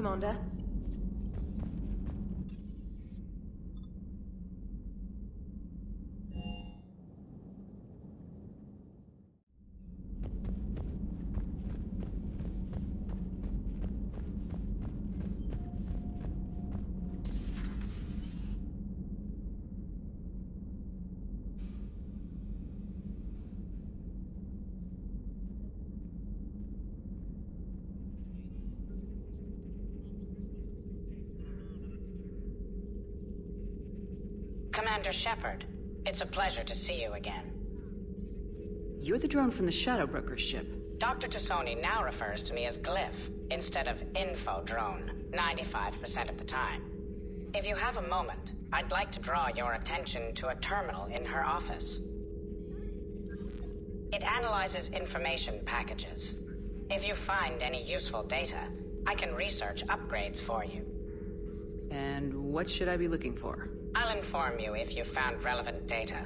Commander. Commander Shepard, it's a pleasure to see you again. You're the drone from the Shadow Broker's ship. Dr. Tassoni now refers to me as Glyph, instead of Info Drone, 95% of the time. If you have a moment, I'd like to draw your attention to a terminal in her office. It analyzes information packages. If you find any useful data, I can research upgrades for you. And what should I be looking for? I'll inform you if you found relevant data.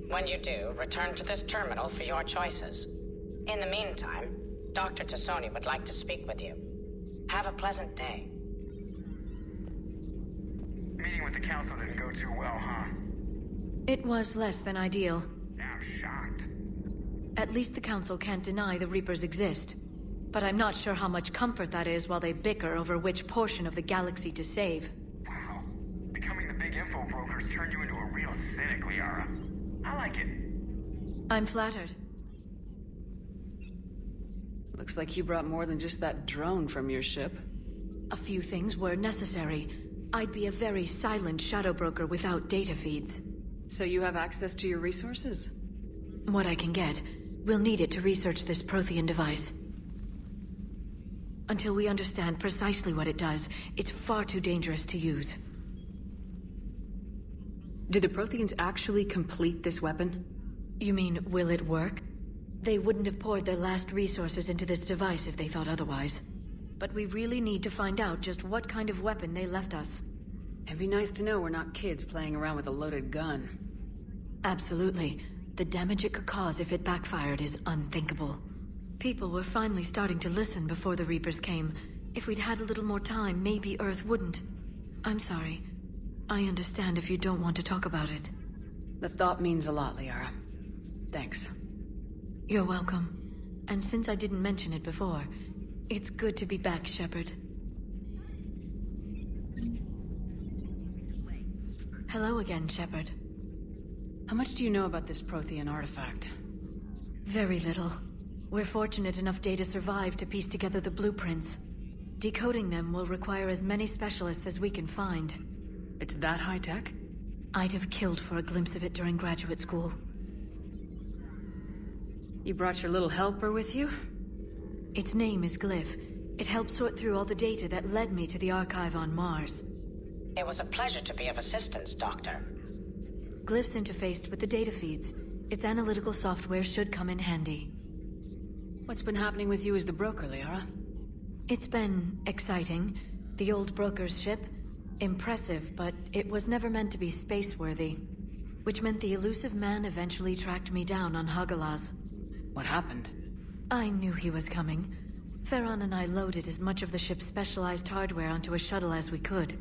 When you do, return to this terminal for your choices. In the meantime, Dr. Tassoni would like to speak with you. Have a pleasant day. Meeting with the council didn't go too well, huh? It was less than ideal. I'm shocked. At least the council can't deny the Reapers exist. But I'm not sure how much comfort that is while they bicker over which portion of the galaxy to save. Wow. Becoming the big info broker's turned you into a real cynic, Liara. I like it. I'm flattered. Looks like you brought more than just that drone from your ship. A few things were necessary. I'd be a very silent shadow broker without data feeds. So you have access to your resources? What I can get. We'll need it to research this Prothean device. Until we understand precisely what it does, it's far too dangerous to use. Did the Protheans actually complete this weapon? You mean, will it work? They wouldn't have poured their last resources into this device if they thought otherwise. But we really need to find out just what kind of weapon they left us. It'd be nice to know we're not kids playing around with a loaded gun. Absolutely. The damage it could cause if it backfired is unthinkable. People were finally starting to listen before the Reapers came. If we'd had a little more time, maybe Earth wouldn't. I'm sorry. I understand if you don't want to talk about it. The thought means a lot, Liara. Thanks. You're welcome. And since I didn't mention it before, it's good to be back, Shepard. Hello again, Shepard. How much do you know about this Prothean artifact? Very little. We're fortunate enough Data survived to piece together the blueprints. Decoding them will require as many specialists as we can find. It's that high-tech? I'd have killed for a glimpse of it during graduate school. You brought your little helper with you? Its name is Glyph. It helped sort through all the data that led me to the archive on Mars. It was a pleasure to be of assistance, Doctor. Glyph's interfaced with the data feeds. Its analytical software should come in handy. What's been happening with you as the broker, Liara? It's been exciting. The old broker's ship. Impressive, but it was never meant to be space-worthy. Which meant the elusive man eventually tracked me down on Hagalaz. What happened? I knew he was coming. Farron and I loaded as much of the ship's specialized hardware onto a shuttle as we could.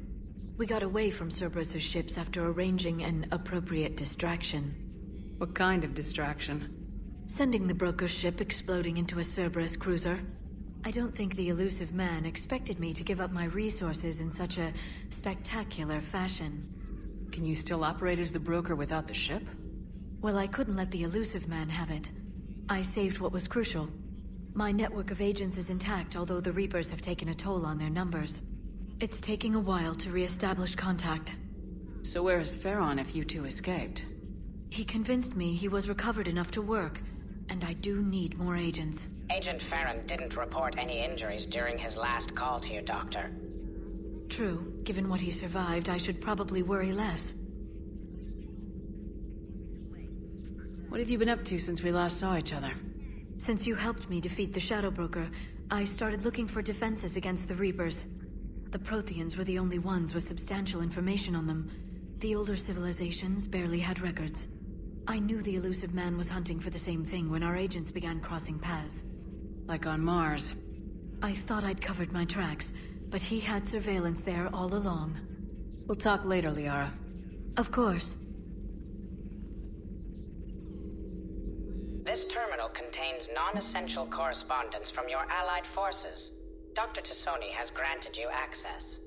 We got away from Cerberus' ships after arranging an appropriate distraction. What kind of distraction? Sending the broker's ship exploding into a Cerberus cruiser. I don't think the elusive man expected me to give up my resources in such a spectacular fashion. Can you still operate as the broker without the ship? Well, I couldn't let the elusive man have it. I saved what was crucial. My network of agents is intact, although the Reapers have taken a toll on their numbers. It's taking a while to re-establish contact. So where is Farron if you two escaped? He convinced me he was recovered enough to work, and I do need more agents. Agent Farron didn't report any injuries during his last call to you, Doctor. True. Given what he survived, I should probably worry less. What have you been up to since we last saw each other? Since you helped me defeat the Shadow Broker, I started looking for defenses against the Reapers. The Protheans were the only ones with substantial information on them. The older civilizations barely had records. I knew the elusive man was hunting for the same thing when our agents began crossing paths. Like on Mars. I thought I'd covered my tracks, but he had surveillance there all along. We'll talk later, Liara. Of course. This terminal contains non-essential correspondence from your allied forces. Dr. Tassoni has granted you access.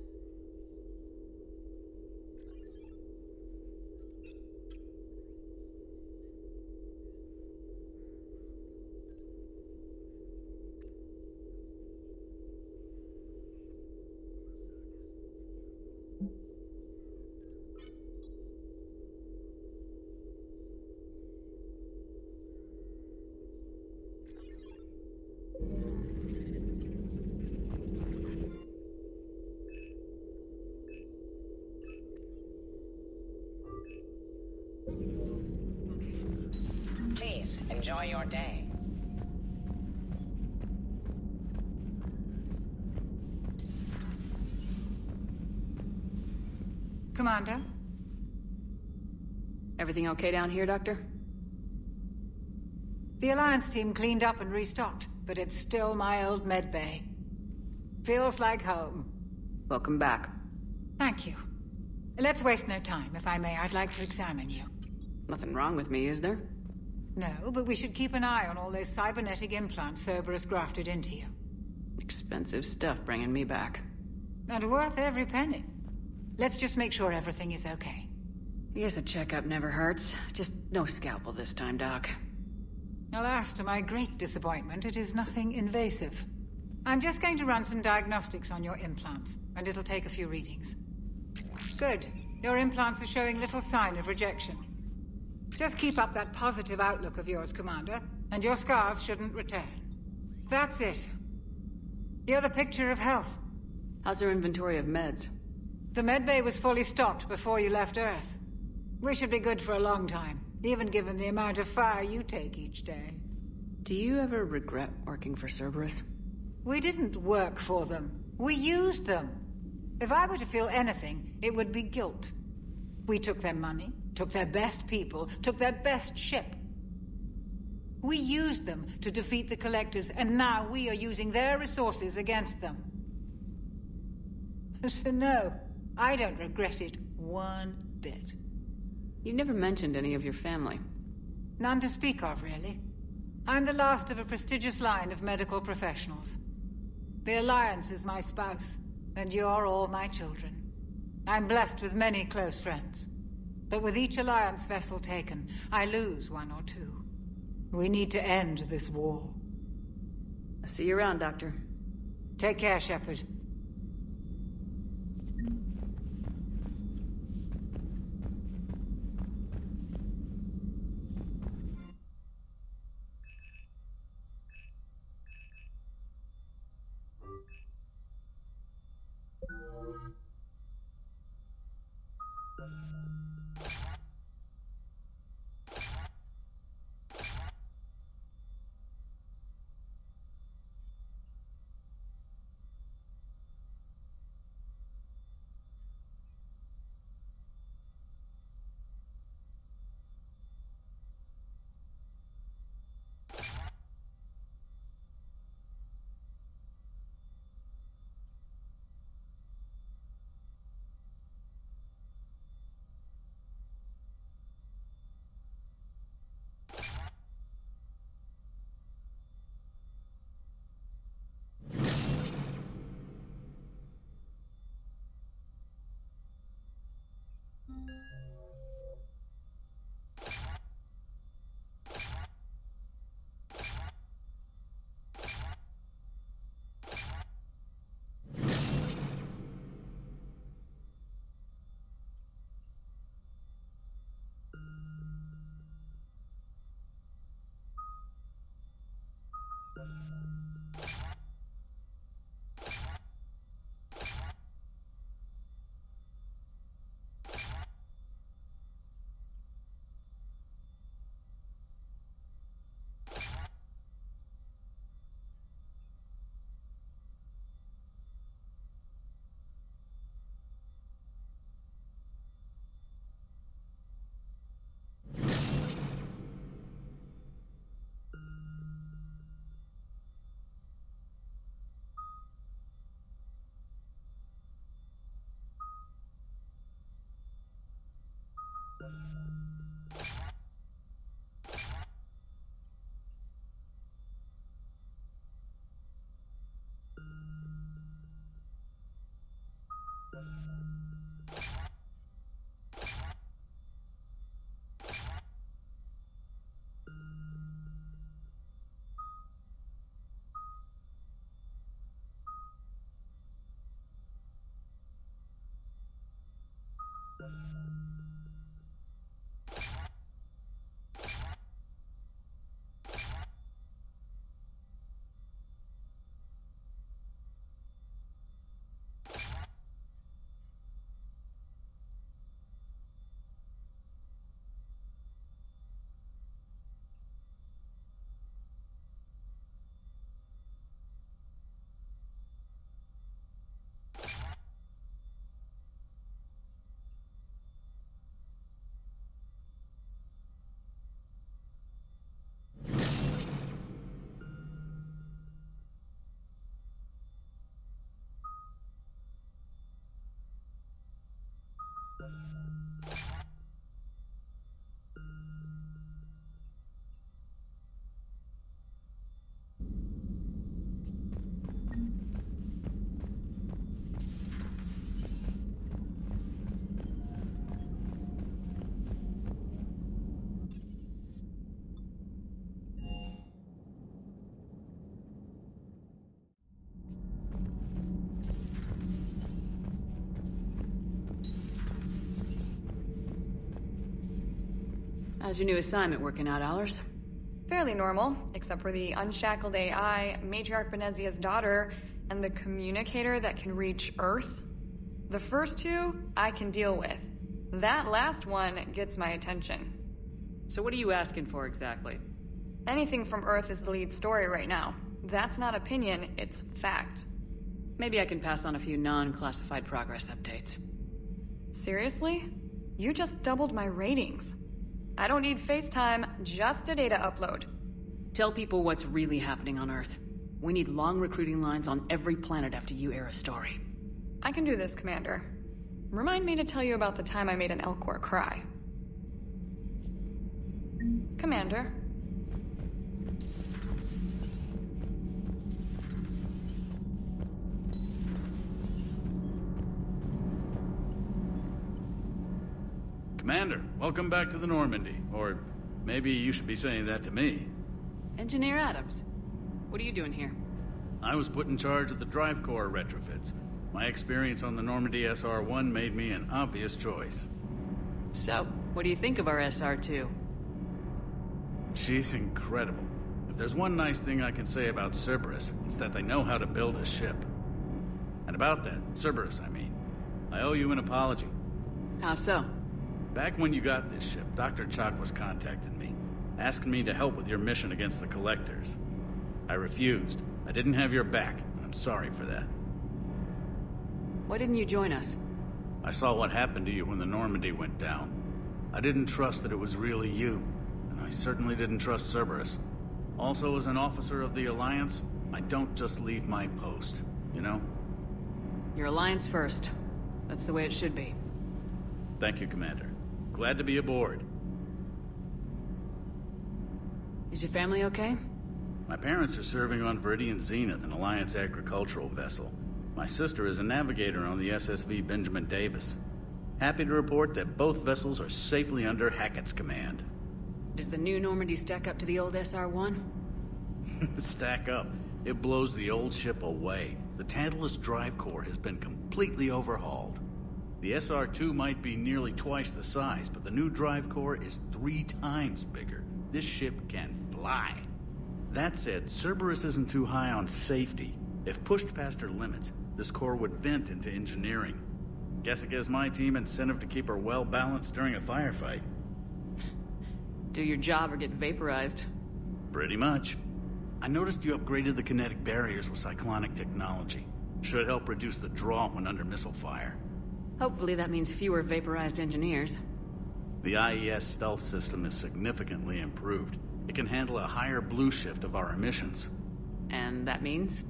Please, enjoy your day. Commander? Everything okay down here, Doctor? The Alliance team cleaned up and restocked, but it's still my old medbay. Feels like home. Welcome back. Thank you. Let's waste no time. If I may, I'd like to examine you. Nothing wrong with me, is there? No, but we should keep an eye on all those cybernetic implants Cerberus grafted into you. Expensive stuff bringing me back. And worth every penny. Let's just make sure everything is okay. I guess a checkup never hurts. Just no scalpel this time, Doc. Alas, to my great disappointment, it is nothing invasive. I'm just going to run some diagnostics on your implants, and it'll take a few readings. Good. Your implants are showing little sign of rejection. Just keep up that positive outlook of yours, Commander, and your scars shouldn't return. That's it. You're the picture of health. How's our inventory of meds? The medbay was fully stocked before you left Earth. We should be good for a long time, even given the amount of fire you take each day. Do you ever regret working for Cerberus? We didn't work for them. We used them. If I were to feel anything, it would be guilt. We took their money, took their best people, took their best ship. We used them to defeat the Collectors, and now we are using their resources against them. So no, I don't regret it one bit. You never mentioned any of your family. None to speak of, really. I'm the last of a prestigious line of medical professionals. The Alliance is my spouse, and you're all my children. I'm blessed with many close friends. But with each Alliance vessel taken, I lose one or two. We need to end this war. I'll see you around, Doctor. Take care, Shepard. How's your new assignment working out, Allers? Fairly normal, except for the unshackled AI, Matriarch Benezia's daughter, and the communicator that can reach Earth. The first two, I can deal with. That last one gets my attention. So what are you asking for exactly? Anything from Earth is the lead story right now. That's not opinion, it's fact. Maybe I can pass on a few non-classified progress updates. Seriously? You just doubled my ratings. I don't need FaceTime, just a data upload. Tell people what's really happening on Earth. We need long recruiting lines on every planet after you air a story. I can do this, Commander. Remind me to tell you about the time I made an Elcor cry. Commander. Commander, welcome back to the Normandy. Or maybe you should be saying that to me. Engineer Adams, what are you doing here? I was put in charge of the drive core retrofits. My experience on the Normandy SR-1 made me an obvious choice. So, what do you think of our SR-2? She's incredible. If there's one nice thing I can say about Cerberus, it's that they know how to build a ship. And about that, Cerberus, I mean. I owe you an apology. How so? Back when you got this ship, Dr. Chalk was contacting me, asking me to help with your mission against the Collectors. I refused. I didn't have your back, and I'm sorry for that. Why didn't you join us? I saw what happened to you when the Normandy went down. I didn't trust that it was really you, and I certainly didn't trust Cerberus. Also, as an officer of the Alliance, I don't just leave my post, you know? Your Alliance first. That's the way it should be. Thank you, Commander. Glad to be aboard. Is your family okay? My parents are serving on Viridian Zenith, an Alliance agricultural vessel. My sister is a navigator on the SSV Benjamin Davis. Happy to report that both vessels are safely under Hackett's command. Does the new Normandy stack up to the old SR-1? Stack up. It blows the old ship away. The Tantalus drive core has been completely overhauled. The SR-2 might be nearly twice the size, but the new drive core is 3 times bigger. This ship can fly. That said, Cerberus isn't too high on safety. If pushed past her limits, this core would vent into engineering. Guess it gives my team incentive to keep her well balanced during a firefight. Do your job or get vaporized. Pretty much. I noticed you upgraded the kinetic barriers with cyclonic technology. Should help reduce the draw when under missile fire. Hopefully that means fewer vaporized engineers. The IES stealth system is significantly improved. It can handle a higher blue shift of our emissions. And that means?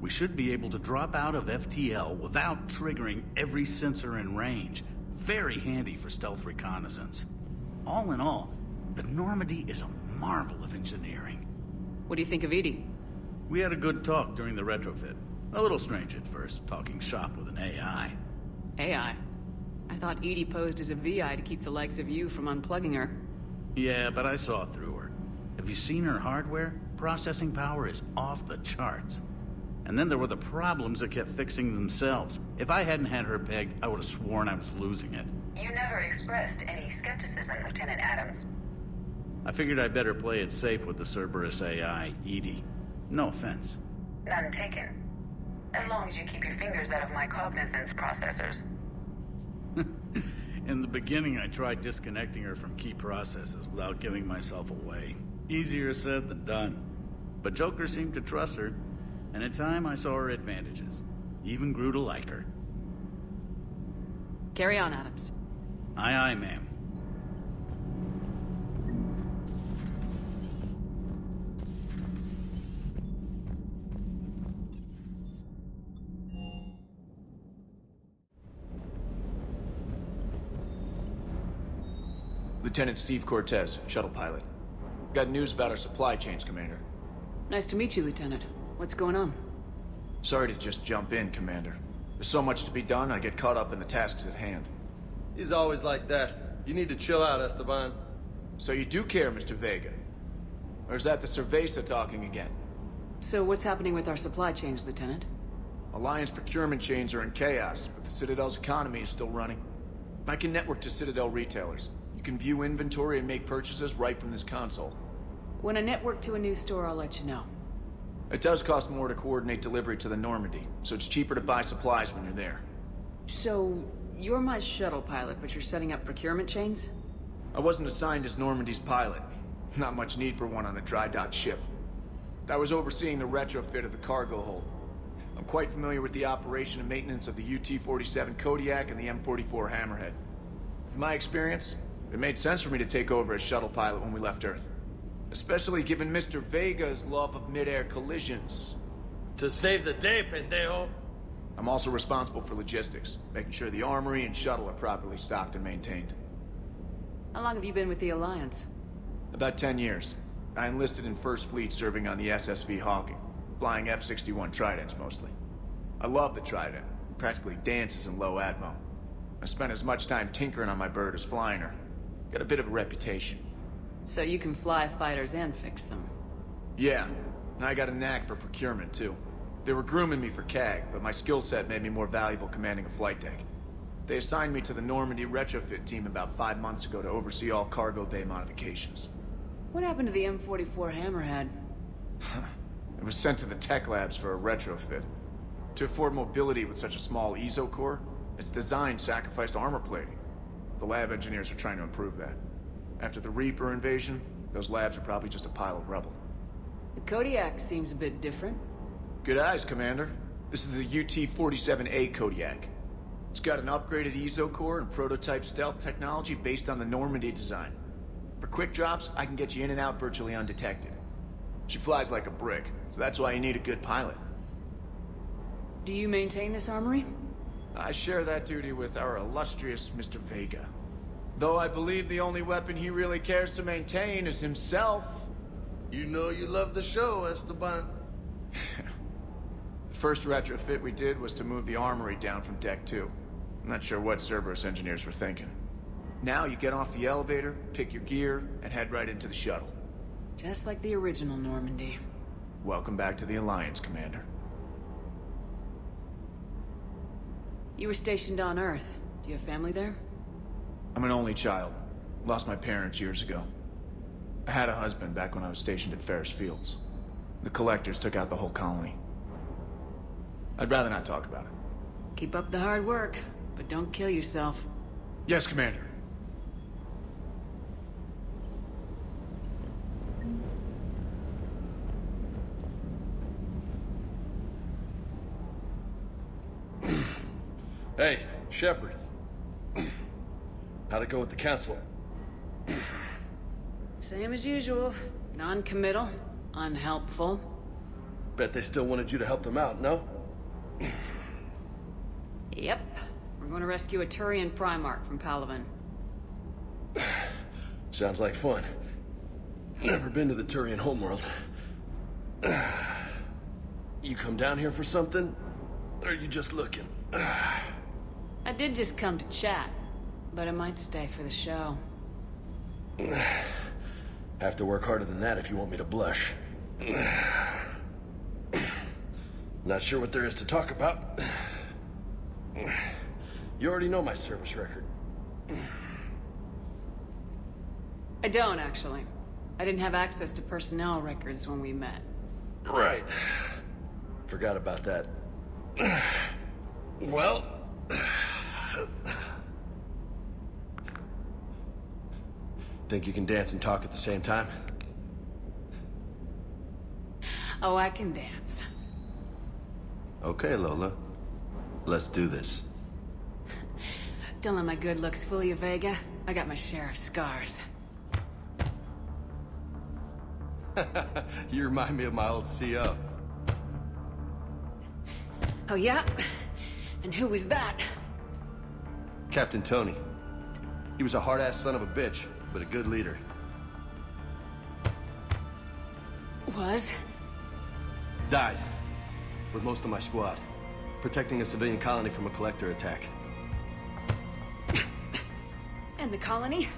We should be able to drop out of FTL without triggering every sensor in range. Very handy for stealth reconnaissance. All in all, the Normandy is a marvel of engineering. What do you think of Edie? We had a good talk during the retrofit. A little strange at first, talking shop with an AI. AI? I thought Edie posed as a VI to keep the likes of you from unplugging her. Yeah, but I saw through her. Have you seen her hardware? Processing power is off the charts. And then there were the problems that kept fixing themselves. If I hadn't had her pegged, I would have sworn I was losing it. You never expressed any skepticism, Lieutenant Adams. I figured I'd better play it safe with the Cerberus AI, Edie. No offense. None taken. As long as you keep your fingers out of my cognizance processors. In the beginning, I tried disconnecting her from key processes without giving myself away. Easier said than done. But Joker seemed to trust her, and in time I saw her advantages. Even grew to like her. Carry on, Adams. Aye, aye, ma'am. Lieutenant Steve Cortez, shuttle pilot. Got news about our supply chains, Commander. Nice to meet you, Lieutenant. What's going on? Sorry to just jump in, Commander. There's so much to be done, I get caught up in the tasks at hand. He's always like that. You need to chill out, Esteban. So you do care, Mr. Vega? Or is that the Cerveza talking again? So what's happening with our supply chains, Lieutenant? Alliance procurement chains are in chaos, but the Citadel's economy is still running. I can network to Citadel retailers. You can view inventory and make purchases right from this console. When I network to a new store, I'll let you know. It does cost more to coordinate delivery to the Normandy, so it's cheaper to buy supplies when you're there. So, you're my shuttle pilot, but you're setting up procurement chains? I wasn't assigned as Normandy's pilot. Not much need for one on a dry dock ship. I was overseeing the retrofit of the cargo hold. I'm quite familiar with the operation and maintenance of the UT-47 Kodiak and the M44 Hammerhead. From my experience, it made sense for me to take over as shuttle pilot when we left Earth. Especially given Mr. Vega's love of mid-air collisions. To save the day, pendejo. I'm also responsible for logistics, making sure the armory and shuttle are properly stocked and maintained. How long have you been with the Alliance? About 10 years. I enlisted in First Fleet serving on the SSV Hawking, flying F-61 Tridents mostly. I love the Trident. It practically dances in low atmo. I spent as much time tinkering on my bird as flying her. Got a bit of a reputation. So you can fly fighters and fix them? Yeah, and I got a knack for procurement too. They were grooming me for CAG, but my skill set made me more valuable commanding a flight deck. They assigned me to the Normandy retrofit team about 5 months ago to oversee all cargo bay modifications. What happened to the M44 Hammerhead? It was sent to the tech labs for a retrofit. To afford mobility with such a small ESO core, its design sacrificed armor plating. The lab engineers are trying to improve that. After the Reaper invasion, those labs are probably just a pile of rubble. The Kodiak seems a bit different. Good eyes, Commander. This is the UT-47A Kodiak. It's got an upgraded ESO core and prototype stealth technology based on the Normandy design. For quick drops, I can get you in and out virtually undetected. She flies like a brick, so that's why you need a good pilot. Do you maintain this armory? I share that duty with our illustrious Mr. Vega. Though I believe the only weapon he really cares to maintain is himself. You know you love the show, Esteban. The first retrofit we did was to move the armory down from Deck 2. I'm not sure what Cerberus engineers were thinking. Now you get off the elevator, pick your gear, and head right into the shuttle. Just like the original Normandy. Welcome back to the Alliance, Commander. You were stationed on Earth. Do you have family there? I'm an only child. Lost my parents years ago. I had a husband back when I was stationed at Ferris Fields. The Collectors took out the whole colony. I'd rather not talk about it. Keep up the hard work, but don't kill yourself. Yes, Commander. Hey, Shepard. How'd it go with the council? Same as usual. Non-committal, unhelpful. Bet they still wanted you to help them out, no? Yep. We're going to rescue a Turian Primarch from Palaven. Sounds like fun. Never been to the Turian homeworld. You come down here for something? Or are you just looking? I did just come to chat, but I might stay for the show. Have to work harder than that if you want me to blush. Not sure what there is to talk about. You already know my service record. I don't, actually. I didn't have access to personnel records when we met. Right. Forgot about that. Well... Think you can dance and talk at the same time? Oh, I can dance. Okay, Lola. Let's do this. Don't let my good looks fool you, Vega. I got my share of scars. You remind me of my old CO. Oh, yeah? And who was that? Captain Tony. He was a hard-ass son of a bitch, but a good leader. Was? Died. With most of my squad. Protecting a civilian colony from a collector attack. And the colony?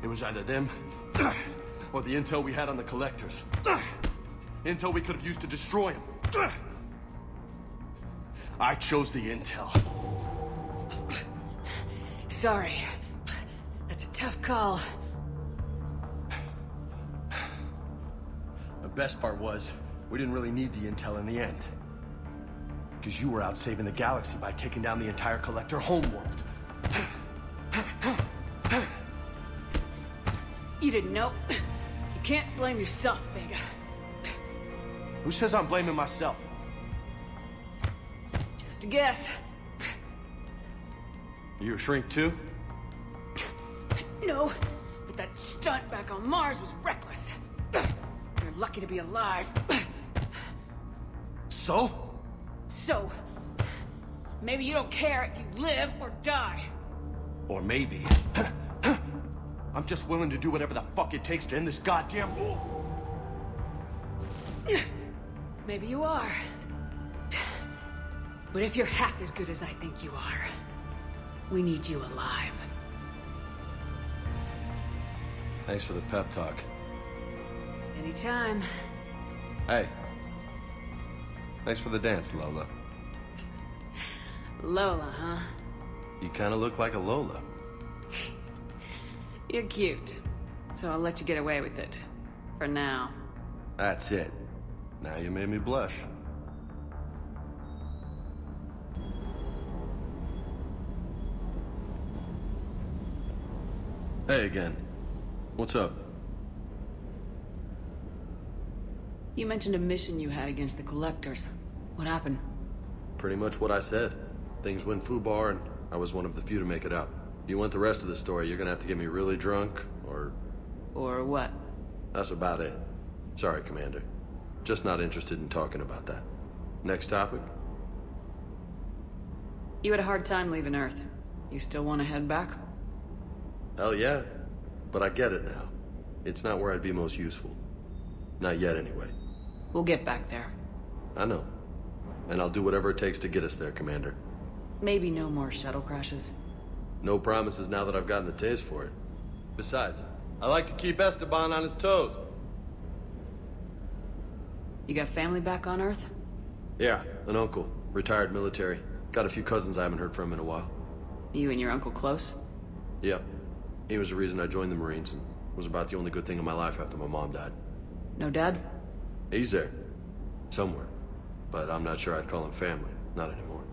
It was either them, or the intel we had on the collectors. Intel we could have used to destroy them. I chose the intel. Sorry. That's a tough call. The best part was, we didn't really need the intel in the end. Because you were out saving the galaxy by taking down the entire collector homeworld. You didn't know. You can't blame yourself, Vega. Who says I'm blaming myself? Just a guess. You a shrink too? No, but that stunt back on Mars was reckless. You're lucky to be alive. So? So, maybe you don't care if you live or die. Or maybe... I'm just willing to do whatever the fuck it takes to end this goddamn war. Maybe you are. But if you're half as good as I think you are, we need you alive. Thanks for the pep talk. Anytime. Hey. Thanks for the dance, Lola. Lola, huh? You kinda look like a Lola. You're cute, so I'll let you get away with it. For now. That's it. Now you made me blush. Hey again. What's up? You mentioned a mission you had against the Collectors. What happened? Pretty much what I said. Things went foobar, and I was one of the few to make it out. If you want the rest of the story, you're gonna have to get me really drunk, or... Or what? That's about it. Sorry, Commander. Just not interested in talking about that. Next topic? You had a hard time leaving Earth. You still want to head back? Hell yeah. But I get it now. It's not where I'd be most useful. Not yet, anyway. We'll get back there. I know. And I'll do whatever it takes to get us there, Commander. Maybe no more shuttle crashes. No promises now that I've gotten the taste for it. Besides, I like to keep Esteban on his toes. You got family back on Earth? Yeah, an uncle. Retired military. Got a few cousins I haven't heard from in a while. You and your uncle close? Yep. He was the reason I joined the Marines and was about the only good thing in my life after my mom died. No dad? He's there. Somewhere. But I'm not sure I'd call him family. Not anymore.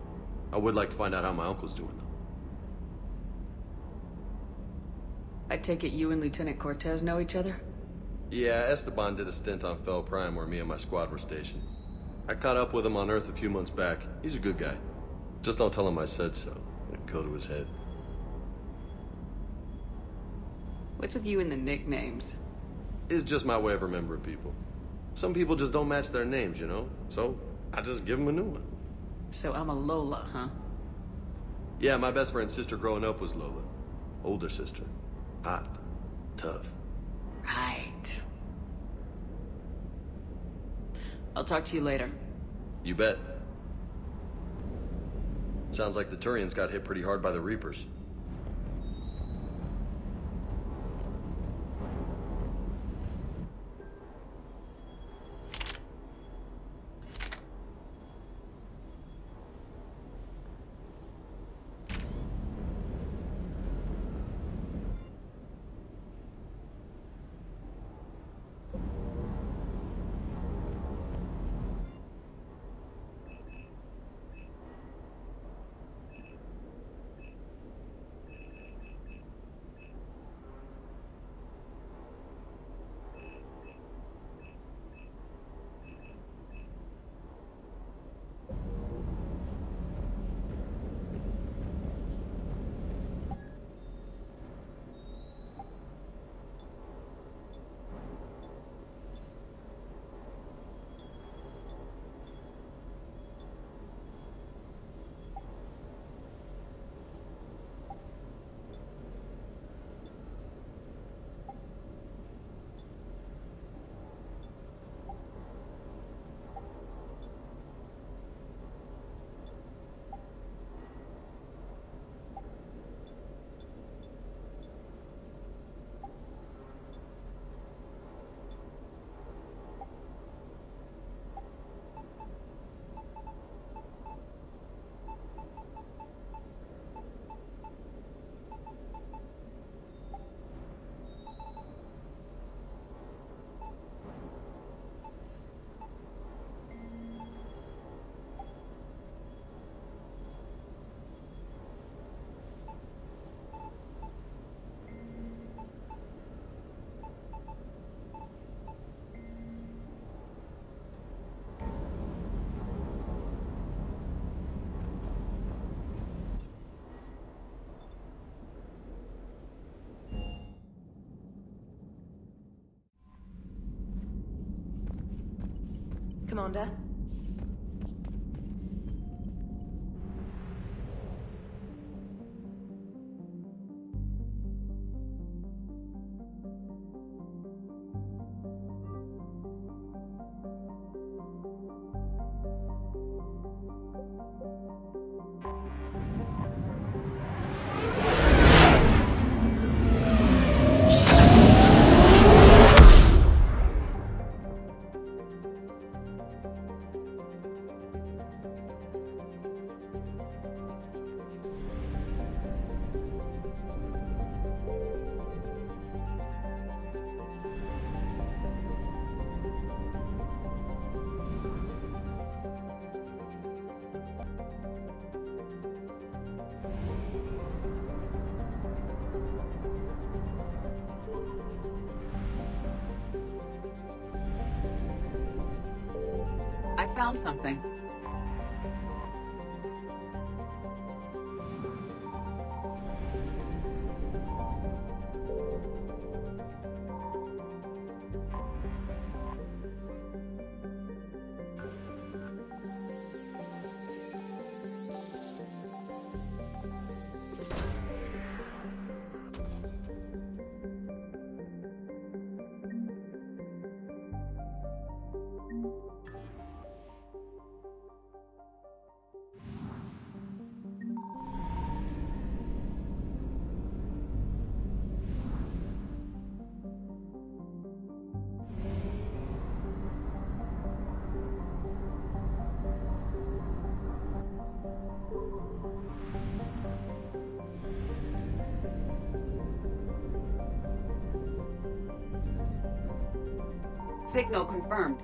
I would like to find out how my uncle's doing, though. I take it you and Lieutenant Cortez know each other? Yeah, Esteban did a stint on Fel Prime where me and my squad were stationed. I caught up with him on Earth a few months back. He's a good guy. Just don't tell him I said so. It'll go to his head. What's with you and the nicknames? It's just my way of remembering people. Some people just don't match their names, you know? So, I just give them a new one. So I'm a Lola, huh? Yeah, my best friend's sister growing up was Lola. Older sister. Hot. Tough. Right. I'll talk to you later. You bet. Sounds like the Turians got hit pretty hard by the Reapers. Commander? I found something. Signal confirmed.